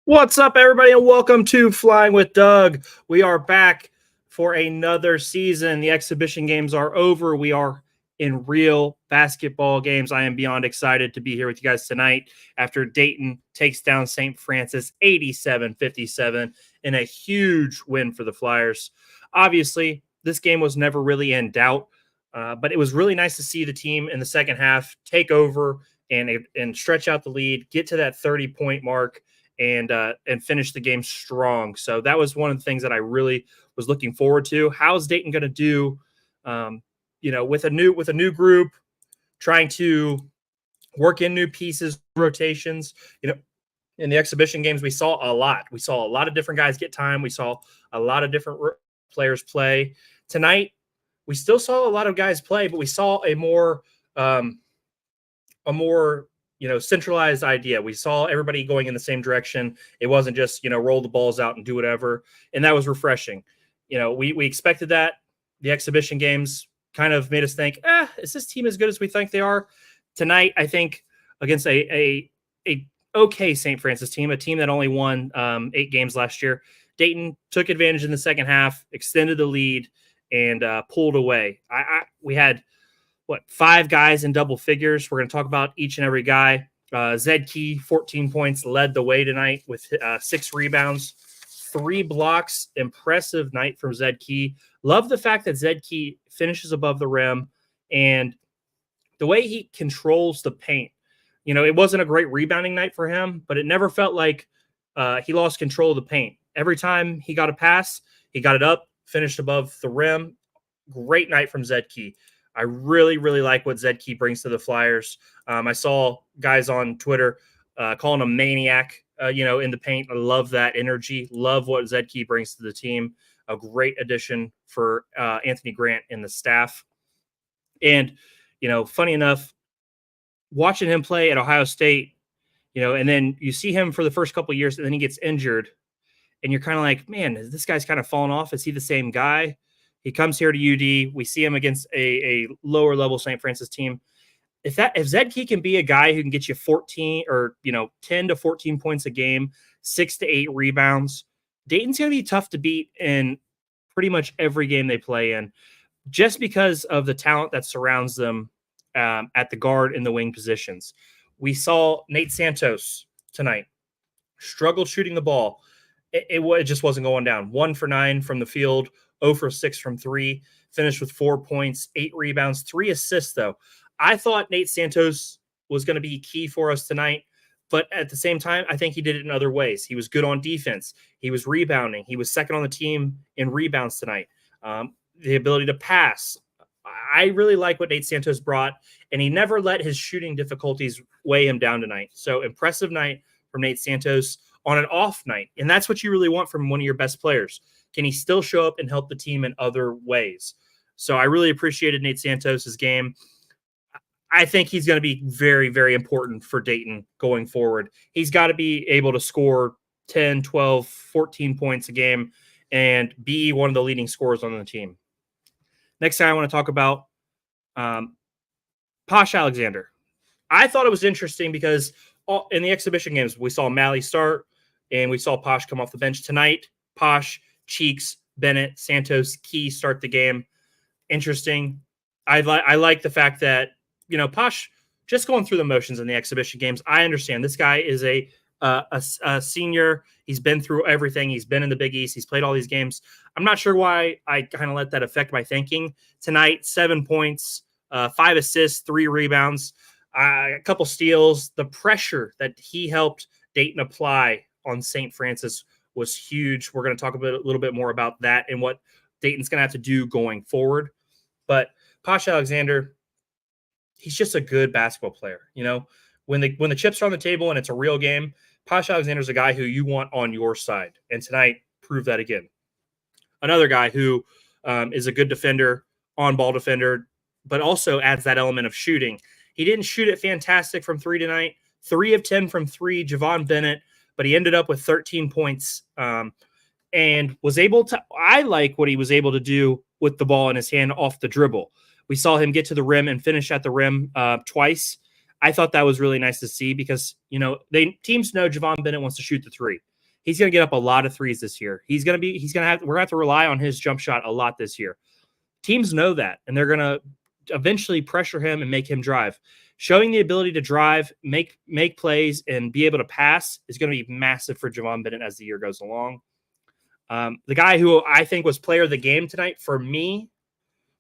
What's up, everybody, and welcome to Flying with Doug. We are back for another season. The exhibition games are over. We are in real basketball games. I am beyond excited to be here with you guys tonight after Dayton takes down St. Francis 87-57 in a huge win for the Flyers. Obviously, this game was never really in doubt, but it was really nice to see the team in the second half take over and stretch out the lead, get to that 30-point mark, and finish the game strong. So that was one of the things that I really was looking forward to. How's Dayton going to do, with a new group, trying to work in new pieces, rotations? In the exhibition games, we saw a lot. We saw a lot of different guys get time. We saw a lot of different players play. Tonight, we still saw a lot of guys play, but we saw a more centralized idea. We saw everybody going in the same direction. It wasn't just, roll the balls out and do whatever. And that was refreshing. We expected that. The exhibition games kind of made us think, is this team as good as we think they are? Tonight, I think against a okay St. Francis team, a team that only won 8 games last year, Dayton took advantage in the second half, extended the lead, and pulled away. We had 5 guys in double figures. We're going to talk about each and every guy. Zed Key, 14 points, led the way tonight with 6 rebounds, 3 blocks. Impressive night from Zed Key. Love the fact that Zed Key finishes above the rim and the way he controls the paint. It wasn't a great rebounding night for him, but it never felt like he lost control of the paint. Every time he got a pass, he got it up, finished above the rim. Great night from Zed Key. I really, really like what Zed Key brings to the Flyers. I saw guys on Twitter calling him maniac, in the paint. I love that energy. Love what Zed Key brings to the team. A great addition for Anthony Grant and the staff. And, funny enough, watching him play at Ohio State, and then you see him for the first couple of years and then he gets injured. And you're kind of like, man, this guy's kind of fallen off. Is he the same guy? He comes here to UD. We see him against a lower level St. Francis team. If Zed Key can be a guy who can get you 14 or 10 to 14 points a game, 6 to 8 rebounds, Dayton's going to be tough to beat in pretty much every game they play in, just because of the talent that surrounds them at the guard and the wing positions. We saw Nate Santos tonight struggle shooting the ball. It just wasn't going down. 1 for 9 from the field. 0 for 6 from 3, finished with 4 points, 8 rebounds, 3 assists, though. I thought Nate Santos was going to be key for us tonight, but at the same time, I think he did it in other ways. He was good on defense. He was rebounding. He was second on the team in rebounds tonight. The ability to pass. I really like what Nate Santos brought, and he never let his shooting difficulties weigh him down tonight. So impressive night from Nate Santos on an off night, and that's what you really want from one of your best players. Can he still show up and help the team in other ways? So I really appreciated Nate Santos' game. I think he's going to be very, very important for Dayton going forward. He's got to be able to score 10, 12, 14 points a game and be one of the leading scorers on the team. Next guy I want to talk about, Posh Alexander. I thought it was interesting because in the exhibition games, we saw Malley start and we saw Posh come off the bench. Tonight, Posh, Cheeks, Bennett, Santos, Key start the game. Interesting. I like the fact that, Posh just going through the motions in the exhibition games. I understand this guy is a senior. He's been through everything. He's been in the Big East. He's played all these games. I'm not sure why I kind of let that affect my thinking. Tonight, 7 points, 5 assists, 3 rebounds, a couple steals. The pressure that he helped Dayton apply on St. Francis was huge. We're going to talk a little bit more about that and what Dayton's going to have to do going forward. But Posh Alexander, he's just a good basketball player. When the chips are on the table and it's a real game, Posh Alexander's a guy who you want on your side. And tonight proved that again. Another guy who is a good defender, on-ball defender, but also adds that element of shooting. He didn't shoot it fantastic from 3 tonight. 3 of 10 from 3, Javon Bennett, but he ended up with 13 points and was able to – I like what he was able to do with the ball in his hand off the dribble. We saw him get to the rim and finish at the rim twice. I thought that was really nice to see because, teams know Javon Bennett wants to shoot the three. He's going to get up a lot of threes this year. We're going to have to rely on his jump shot a lot this year. Teams know that, and they're going to eventually pressure him and make him drive. Showing the ability to drive, make plays, and be able to pass is going to be massive for Javon Bennett as the year goes along. The guy who I think was player of the game tonight for me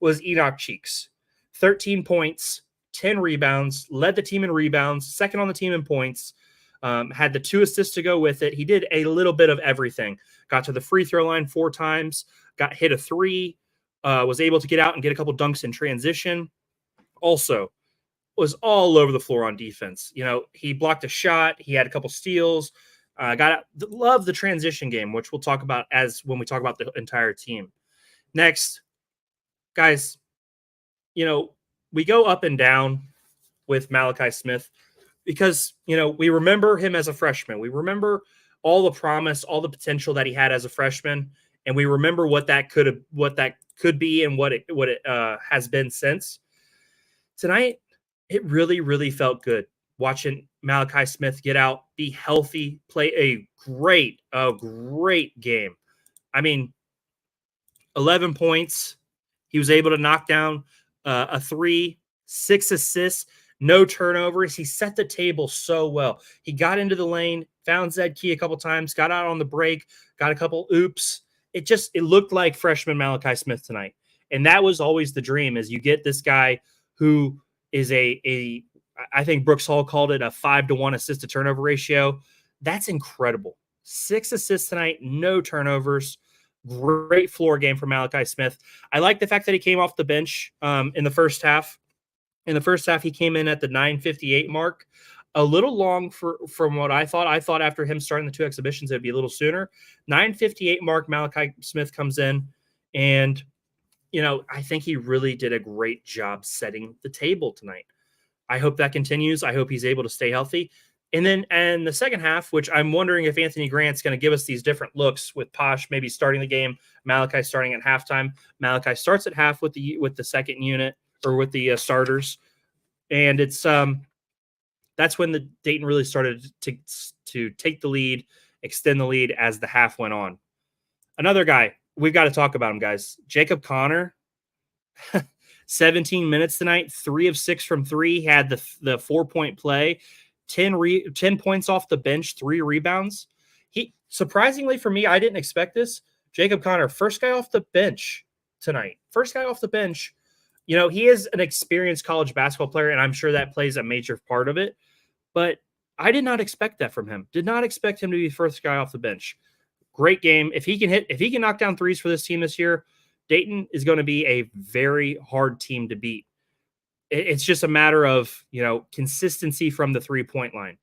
was Enoch Cheeks. 13 points, 10 rebounds, led the team in rebounds, second on the team in points, had the 2 assists to go with it. He did a little bit of everything. Got to the free throw line 4 times, got hit a 3, was able to get out and get a couple dunks in transition. Also, was all over the floor on defense. He blocked a shot. He had a couple steals. Love the transition game, which we'll talk about when we talk about the entire team. Next, guys, we go up and down with Malachi Smith because, we remember him as a freshman. We remember all the promise, all the potential that he had as a freshman, and we remember what that could be and what it has been since. Tonight, it really, really felt good watching Malachi Smith get out, be healthy, play a great game. I mean, 11 points. He was able to knock down a 3, 6 assists, no turnovers. He set the table so well. He got into the lane, found Zed Key a couple times, got out on the break, got a couple oops. It looked like freshman Malachi Smith tonight. And that was always the dream, is you get this guy who is I think Brooks Hall called it a 5-to-1 assist to turnover ratio. That's incredible. 6 assists tonight, no turnovers. Great floor game for Malachi Smith. I like the fact that he came off the bench in the first half. In the first half, he came in at the 9:58 mark. A little long from what I thought. I thought after him starting the 2 exhibitions, it'd be a little sooner. 9:58 mark, Malachi Smith comes in, and I think he really did a great job setting the table tonight. I hope that continues. I hope he's able to stay healthy. And then in the second half, which I'm wondering if Anthony Grant's going to give us these different looks with Posh maybe starting the game, Malachi starting at halftime. Malachi starts at half with the second unit or with the starters. And it's that's when the Dayton really started to take the lead, extend the lead as the half went on. Another guy, we've got to talk about him, guys. Jacob Connor, 17 minutes tonight, 3 of 6 from 3, had the 4-point play, 10 points off the bench, 3 rebounds. He, surprisingly for me, I didn't expect this. Jacob Connor, first guy off the bench tonight. First guy off the bench. He is an experienced college basketball player, and I'm sure that plays a major part of it. But I did not expect that from him. Did not expect him to be the first guy off the bench. Great game. If he can knock down threes for this team this year, Dayton is going to be a very hard team to beat. It's just a matter of, consistency from the 3-point line.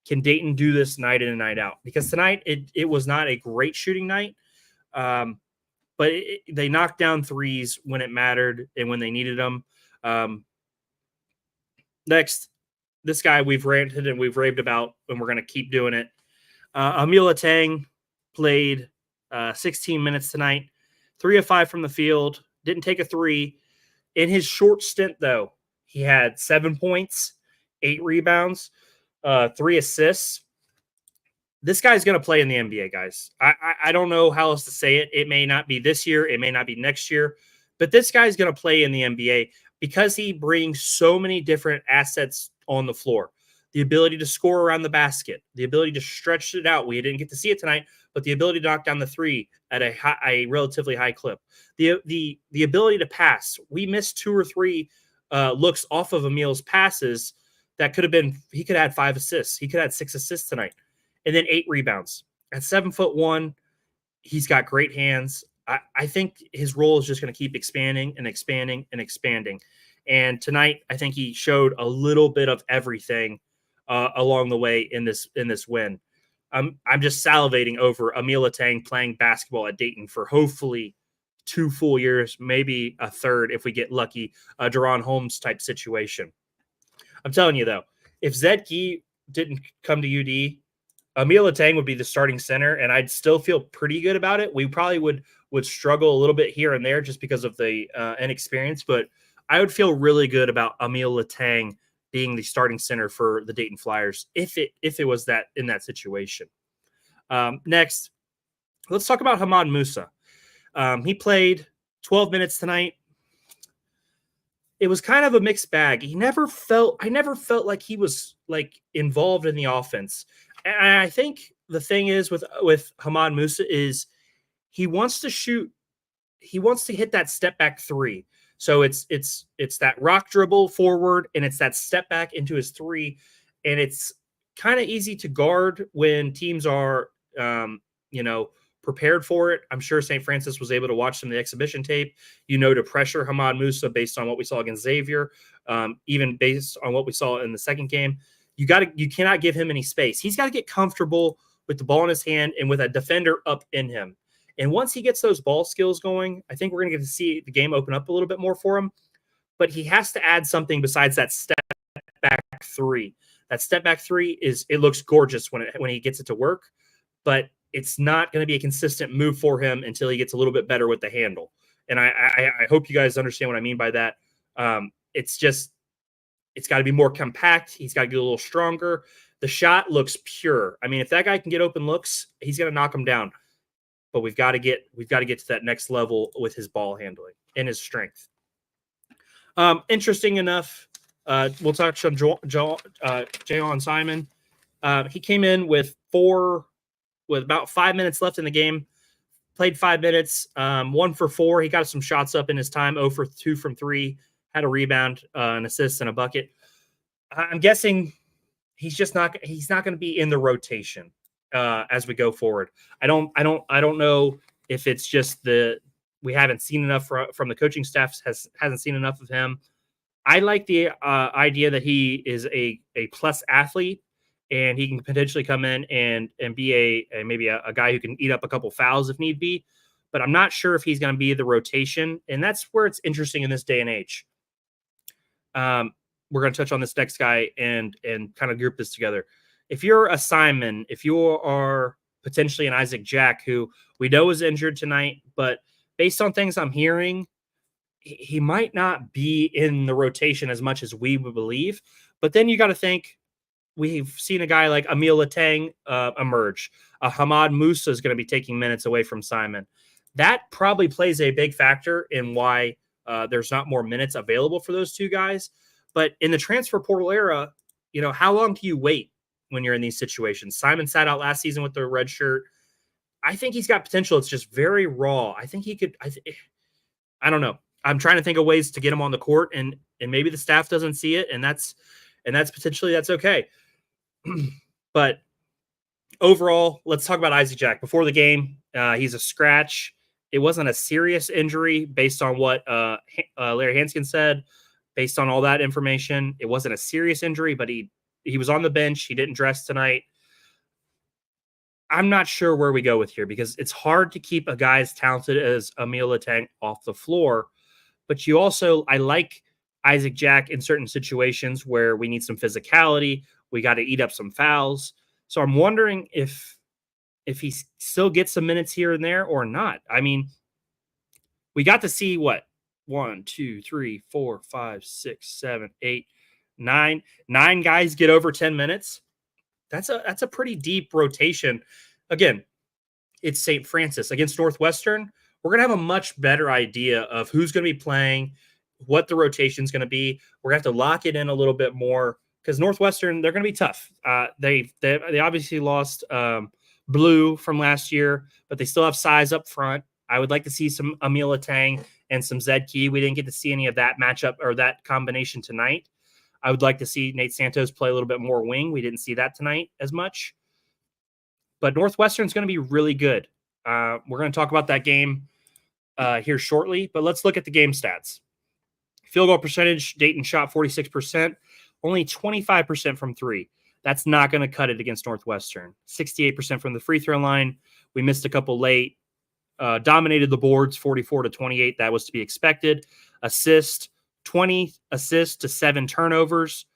Can Dayton do this night in and night out? Because tonight it was not a great shooting night, but they knocked down threes when it mattered and when they needed them. Next, this guy we've ranted and we've raved about, and we're going to keep doing it. Emil Atang played 16 minutes tonight, 3 of 5 from the field, didn't take a 3. In his short stint, though, he had 7 points, 8 rebounds, 3 assists. This guy's going to play in the NBA, guys. I don't know how else to say it. It may not be this year. It may not be next year. But this guy's going to play in the NBA because he brings so many different assets on the floor. The ability to score around the basket, the ability to stretch it out. We didn't get to see it tonight, but the ability to knock down the 3 at a relatively high clip. The ability to pass. We missed 2 or 3 looks off of Emil's passes that could have been, he could have had 5 assists. He could have had 6 assists tonight. And then 8 rebounds. At 7'1", he's got great hands. I think his role is just going to keep expanding and expanding and expanding. And tonight, I think he showed a little bit of everything along the way in this win. I'm just salivating over Emil Atang playing basketball at Dayton for hopefully 2 full years, maybe a third if we get lucky, a Deron Holmes type situation. I'm telling you though, if Zed Key didn't come to UD, Emil Atang would be the starting center, and I'd still feel pretty good about it. We probably would struggle a little bit here and there just because of the inexperience, but I would feel really good about Emil Atang being the starting center for the Dayton Flyers if it was that in that situation. Next, let's talk about Hamad Musa. He played 12 minutes tonight. It was kind of a mixed bag. I never felt like he was like involved in the offense. And I think the thing is with Hamad Musa is he wants to shoot. He wants to hit that step back three. So it's that rock dribble forward and it's that step back into his three. And it's kind of easy to guard when teams are, prepared for it. I'm sure St. Francis was able to watch some of the exhibition tape, to pressure Hamad Musa based on what we saw against Xavier, even based on what we saw in the second game. You cannot give him any space. He's got to get comfortable with the ball in his hand and with a defender up in him. And once he gets those ball skills going, I think we're going to get to see the game open up a little bit more for him. But he has to add something besides that step back three. That step back three it looks gorgeous when he gets it to work, but it's not going to be a consistent move for him until he gets a little bit better with the handle. And I hope you guys understand what I mean by that. It's got to be more compact. He's got to get a little stronger. The shot looks pure. I mean, if that guy can get open looks, he's going to knock him down. But we've got to get to that next level with his ball handling and his strength. Interesting enough, we'll touch on Jayon Simon. He came in with about 5 minutes left in the game, played 5 minutes, 1 for 4. He got some shots up in his time, 0 for 2 from 3, had a rebound, an assist, and a bucket. I'm guessing he's not going to be in the rotation as we go forward. I don't know if it's just we haven't seen enough from the coaching staff, hasn't seen enough of him. I like the idea that he is a plus athlete. And he can potentially come in and be maybe a guy who can eat up a couple fouls if need be. But I'm not sure if he's going to be the rotation. And that's where it's interesting in this day and age. We're going to touch on this next guy and kind of group this together. If you're a Simon, if you are potentially an Isaac Jack, who we know is injured tonight, but based on things I'm hearing, he might not be in the rotation as much as we would believe. But then you got to think, we've seen a guy like Emil Latang emerge. Hamad Musa is going to be taking minutes away from Simon. That probably plays a big factor in why there's not more minutes available for those two guys. But in the transfer portal era, how long do you wait when you're in these situations? Simon sat out last season with the red shirt. I think he's got potential. It's just very raw. I think he could. I don't know. I'm trying to think of ways to get him on the court, and maybe the staff doesn't see it, and that's potentially that's okay. But overall, let's talk about Isaac Jack. Before the game, he's a scratch. It wasn't a serious injury based on what Larry Hanskin said. Based on all that information, it wasn't a serious injury, but he was on the bench. He didn't dress tonight. I'm not sure where we go with here because it's hard to keep a guy as talented as Emil Latang off the floor. But I like Isaac Jack in certain situations where we need some physicality. We got to eat up some fouls. So I'm wondering if he still gets some minutes here and there or not. I mean, we got to see what? 1, 2, 3, 4, 5, 6, 7, 8, 9. 9 guys get over 10 minutes. That's a pretty deep rotation. Again, it's St. Francis against Northwestern. We're going to have a much better idea of who's going to be playing, what the rotation is going to be. We're going to have to lock it in a little bit more because Northwestern, they're going to be tough. They obviously lost Blue from last year, but they still have size up front. I would like to see some Emil Latang and some Zed Key. We didn't get to see any of that matchup or that combination tonight. I would like to see Nate Santos play a little bit more wing. We didn't see that tonight as much. But Northwestern's going to be really good. We're going to talk about that game here shortly, but let's look at the game stats. Field goal percentage, Dayton shot 46%, only 25% from 3. That's not going to cut it against Northwestern. 68% from the free throw line. We missed a couple late. Dominated the boards 44-28. That was to be expected. 20 assists to 7 turnovers.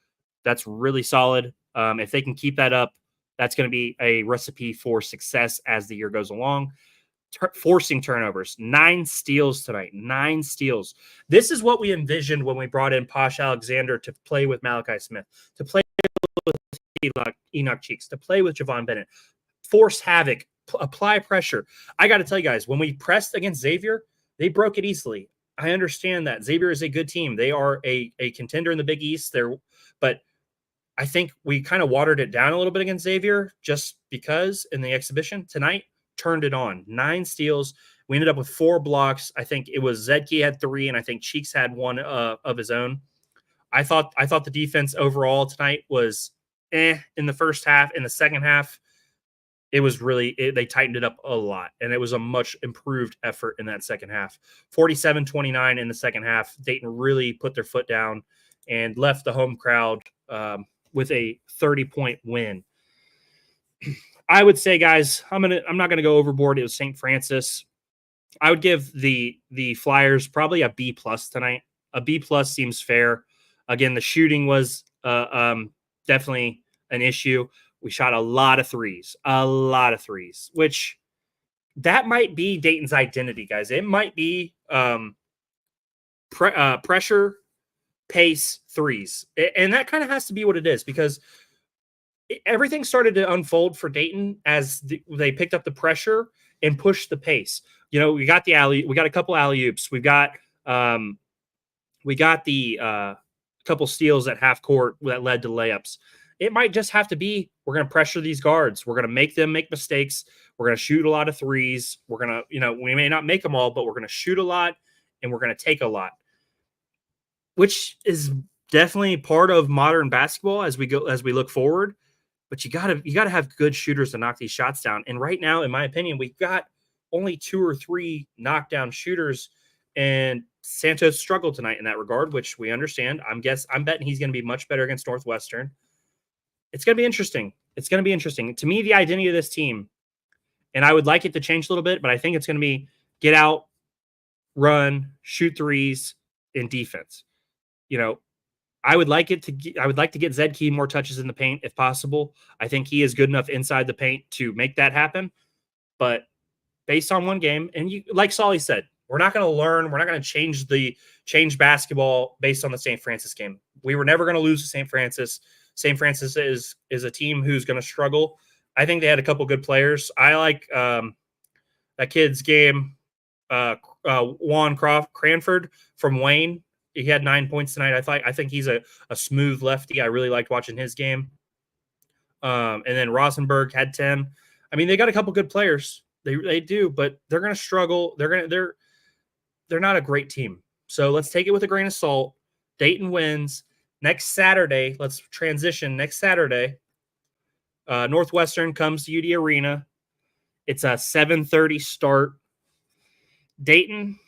That's really solid. If they can keep that up, that's going to be a recipe for success as the year goes along. forcing turnovers. 9 steals tonight. 9 steals. This is what we envisioned when we brought in Posh Alexander to play with Malachi Smith, to play with Enoch Cheeks, to play with Javon Bennett. Force havoc, apply pressure. I got to tell you guys, when we pressed against Xavier, they broke it easily. I understand that Xavier is a good team. They are a contender in the Big East. But I think we kind of watered it down a little bit against Xavier just because in the exhibition tonight turned it on. 9 steals. We ended up with 4 blocks. I think it was Zedke had 3, and I think Cheeks had 1 of his own. I thought the defense overall tonight was in the first half. In the second half, it was they tightened it up a lot, and it was a much improved effort in that second half. 47-29 in the second half. Dayton really put their foot down and left the home crowd with a 30-point win. I would say, guys, I'm not gonna go overboard. It was St. Francis. I would give the Flyers probably a B+ tonight. A B+ seems fair. Again, the shooting was definitely an issue. We shot a lot of threes, which that might be Dayton's identity, guys. It might be pressure, pace, threes. And that kind of has to be what it is, because everything started to unfold for Dayton as they picked up the pressure and pushed the pace. You know, we got a couple alley-oops. We got the couple steals at half court that led to layups. It might just have to be, we're going to pressure these guards. We're going to make them make mistakes. We're going to shoot a lot of threes. We're going to, we may not make them all, but we're going to shoot a lot and we're going to take a lot, which is definitely part of modern basketball as we look forward. But you gotta have good shooters to knock these shots down. And right now, in my opinion, we've got only 2 or 3 knockdown shooters, and Santos struggled tonight in that regard, which we understand. I'm betting he's going to be much better against Northwestern. It's going to be interesting. To me, the identity of this team, and I would like it to change a little bit, but I think it's going to be get out, run, shoot threes, and defense. I would like to get Zedke more touches in the paint if possible. I think he is good enough inside the paint to make that happen. But based on one game, and like Solly said, we're not going to learn. We're not going to change basketball based on the St. Francis game. We were never going to lose to St. Francis. St. Francis is a team who's going to struggle. I think they had a couple good players. I like that kid's game, Juan Cranford from Wayne. He had 9 points tonight. I think he's a smooth lefty. I really liked watching his game. And then Rosenberg had 10. I mean, they got a couple good players. They do, but they're going to struggle. They're not a great team. So let's take it with a grain of salt. Dayton wins. Next Saturday, let's transition. Next Saturday, Northwestern comes to UD Arena. It's a 7:30 start. Dayton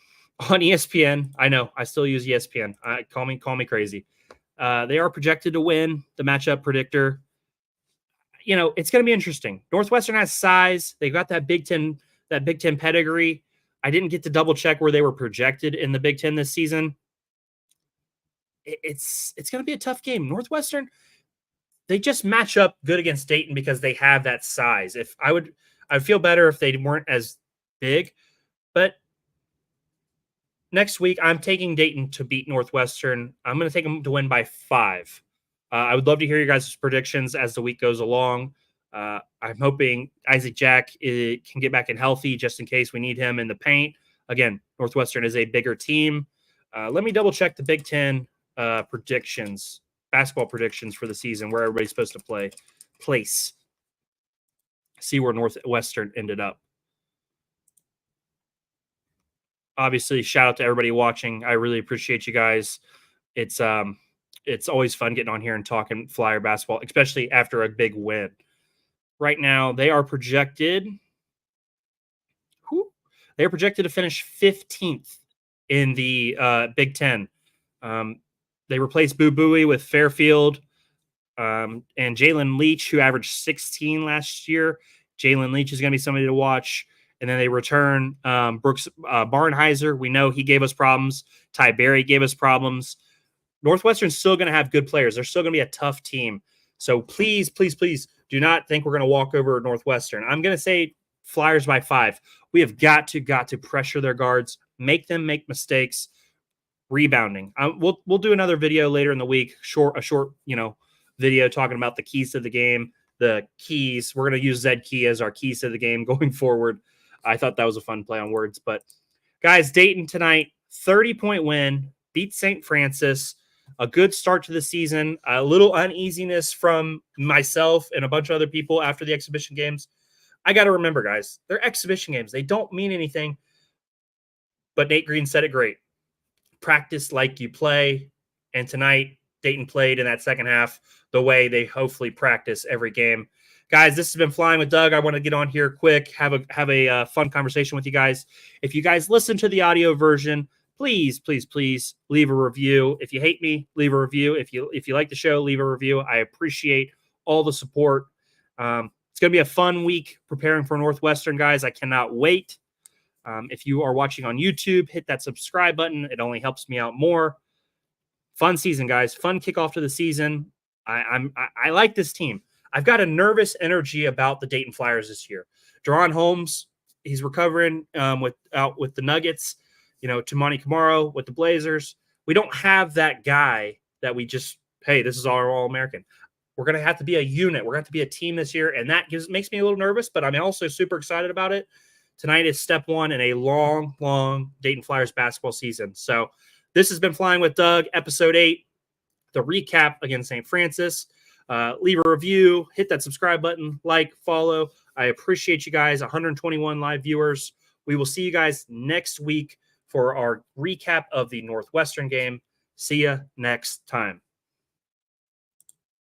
on ESPN. I know, I still use ESPN. Call me crazy. They are projected to win the matchup predictor. It's going to be interesting. Northwestern has size. They've got that Big Ten pedigree. I didn't get to double check where they were projected in the Big Ten this season. It's going to be a tough game. Northwestern, they just match up good against Dayton because they have that size. I'd feel better if they weren't as big, but next week I'm taking Dayton to beat Northwestern. I'm going to take them to win by 5. I would love to hear your guys' predictions as the week goes along. I'm hoping Isaac Jack can get back in healthy just in case we need him in the paint. Again, Northwestern is a bigger team. Let me double check the Big Ten basketball predictions for the season, where everybody's supposed to place. See where Northwestern ended up. Obviously, shout out to everybody watching. I really appreciate you guys. It's always fun getting on here and talking Flyer basketball, especially after a big win. Right now, they are projected. They are projected to finish 15th in the Big Ten. They replaced Boo Buie with Fairfield and Jalen Leach, who averaged 16 last year. Jalen Leach is going to be somebody to watch. And then they return Brooks Barnheiser. We know he gave us problems. Ty Berry gave us problems. Northwestern's still going to have good players. They're still going to be a tough team. So please, please, please do not think we're going to walk over Northwestern. I'm going to say Flyers by 5. We have got to pressure their guards, make them make mistakes. Rebounding. We'll do another video later in the week, a short video talking about the keys to the game, the keys. We're going to use Zed Key as our keys to the game going forward. I thought that was a fun play on words. But guys, Dayton tonight, 30-point win, beat St. Francis. A good start to the season. A little uneasiness from myself and a bunch of other people after the exhibition games. I got to remember, guys, they're exhibition games. They don't mean anything. But Nate Green said it great. Practice like you play. And tonight, Dayton played in that second half the way they hopefully practice every game. Guys, this has been Flying with Doug. I want to get on here quick, have a fun conversation with you guys. If you guys listen to the audio version, please leave a review. If you hate me, leave a review. If you like the show, leave a review. I appreciate all the support. It's going to be a fun week preparing for Northwestern, guys. I cannot wait. If you are watching on YouTube, hit that subscribe button. It only helps me out more. Fun season, guys. Fun kickoff to the season. I like this team. I've got a nervous energy about the Dayton Flyers this year. Deron Holmes, he's recovering with the Nuggets. Tamani Kamara with the Blazers. We don't have that guy that we just, hey, this is our All-American. We're going to have to be a unit. We're going to have to be a team this year, and that makes me a little nervous, but I'm also super excited about it. Tonight is step one in a long Dayton Flyers basketball season. So this has been Flying with Doug, episode 8, the recap against St. Francis. Leave a review, hit that subscribe button, like, follow. I appreciate you guys, 121 live viewers. We will see you guys next week for our recap of the Northwestern game. See you next time.